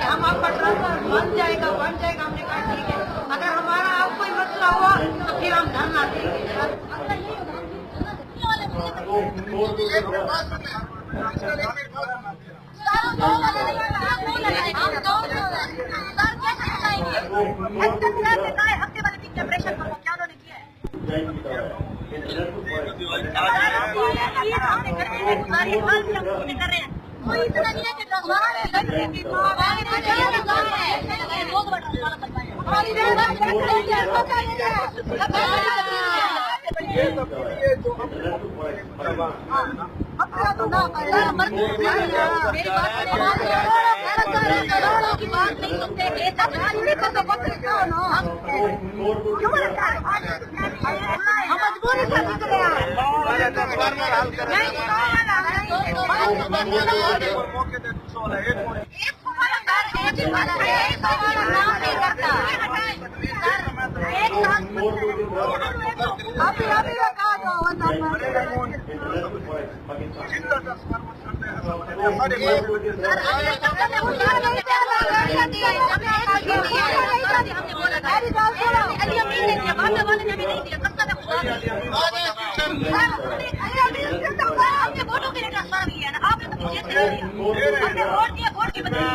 हम आपका ट्रांसफर बन जाएगा। हमने कहा ठीक है, अगर हमारा आप कोई मसला हुआ तो फिर हम धरना देंगे। हफ्ते वाले दिन प्रेशर क्या उन्होंने किया है? कोई इतना नहीं है कि मेरी बात नहीं सुनते। हम मजबूरी से निकले आपने वोटों के लिए ट्रांसफर किया ना, आपने तो मुझे आपने वोट दिया, वोट की बदली है।